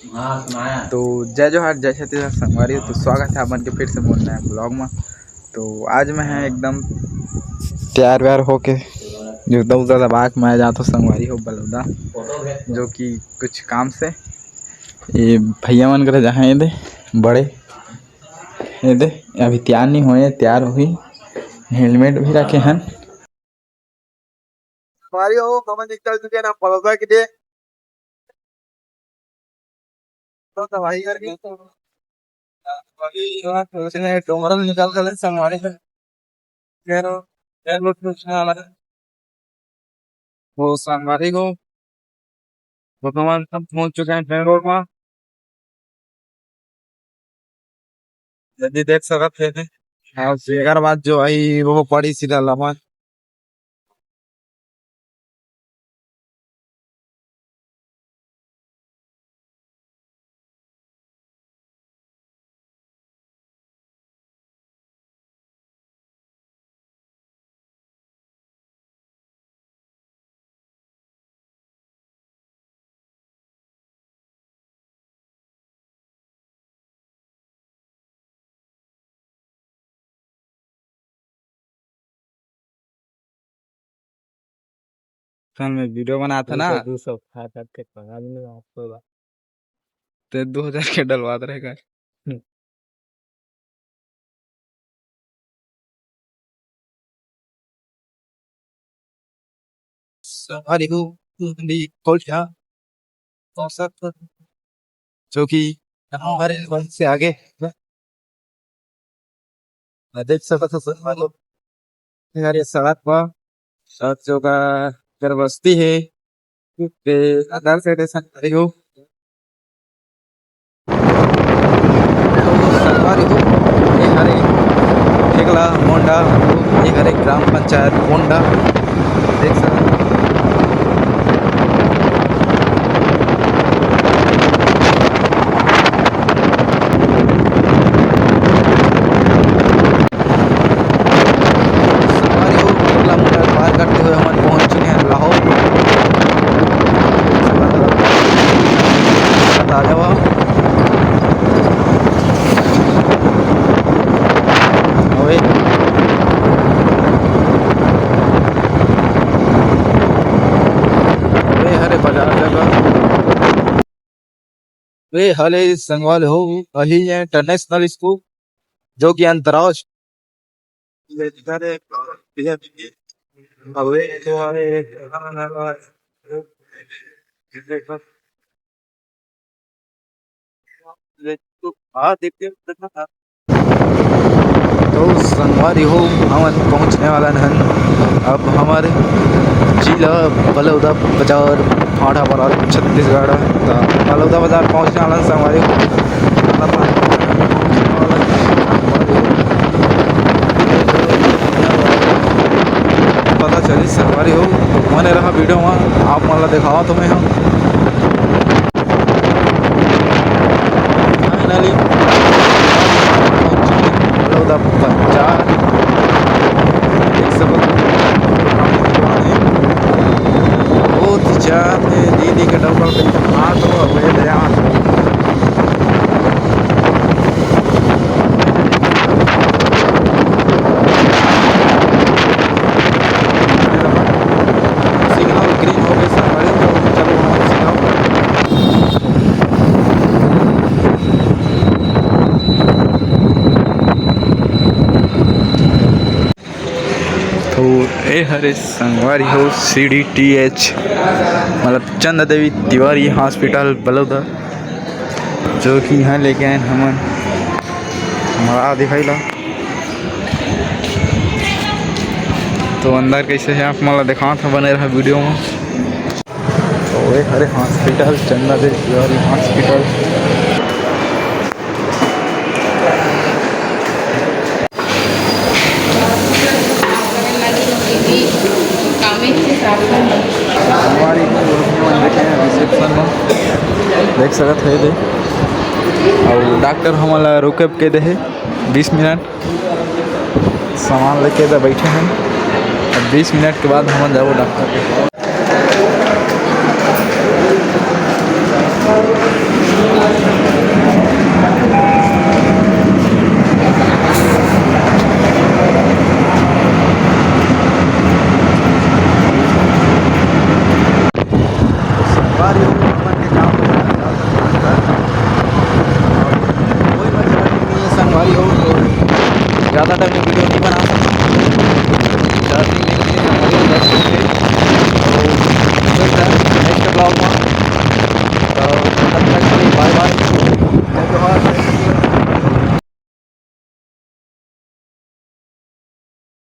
तो जय जोहार जय छत्तीसगढ़ संगवारी हो। तो स्वागत है अपन के फिर से मोर नया ब्लॉग में। तो आज मैं है एकदम तैयार व्यार होके जो दौदा दबा के मैं जाता संगवारी हो बलौदा, जो कि कुछ काम से ये भैया मन करे जहाँ दे बड़े ये दे अभी तैयार नहीं होए, तैयार हुई हेलमेट भी रखे हैं। हो कमन निकल चुके ना बलौदा के लिए तो दवाई करके उसने डोंगरल निकाल कर संगवारी से केरो एयरपोर्ट पूछना वाला वो संगवारी को भगवान सब पहुंच चुके हैं ट्रेन रोड में। यदि देख सकते थे और बाद जो आई वो पड़ी सीधा लमन में वीडियो बना था ना 200 खा करके पगा भी नहीं आपको तो 2000 के डलवाते रहेगा। संगवारी को खोल क्या और सब जो कि हमारे वन से आगे देख सकते हो यार ये सड़क पर सड़क जो का बस्ती है पे आधार से संगवारी हो संगवारी हो ये हरे ठेकला मोंडा ये हरे ग्राम पंचायत मोंडा देख सकते करते हुए हम पहुंच चुके हैं लाहौर। हरे बाजार जगह वे हले संगवाल हो अही है इंटरनेशनल स्कूल जो कि अंतरराष्ट्रीय अवे तो देखते तो संगवारी हो हम पहुंचने वाला हैं अब हमारे जिला बलौदा बाजार फाड़ा बड़ा छत्तीसगढ़। तो बलौदा बाजार पहुंचने वाला संगवारी पता चली संगवारी हो तो मैंने रहा वीडियो में आप मतलब दिखाओ तुम्हें हम फाइनली बलौदा बाजार देख सकते बहुत ज्यादा दीदी के डबल हाथ हुए सिग्नल ग्रीन हो गए संगवारी तो चलो तो ए हरे संगवारी हो CDTH मतलब चंद देवी तिवारी हॉस्पिटल बलौदा, जो कि यहाँ लेके आए हम हमारा दिखाई ला। तो अंदर कैसे है आप मतलब दिखा था बने रहा वीडियो में। तो ए हरे हॉस्पिटल चंदा देवी तिवारी हॉस्पिटल हमारी रिसेप्शन में देख सकते है दे और डॉक्टर हमारा रुके के दे 20 मिनट सामान लेके दे बैठे हैं। 20 मिनट के बाद हम जाओ डॉक्टर के। संगवारी हो तो ज़्यादा टाइम में वीडियो नहीं बना सकते,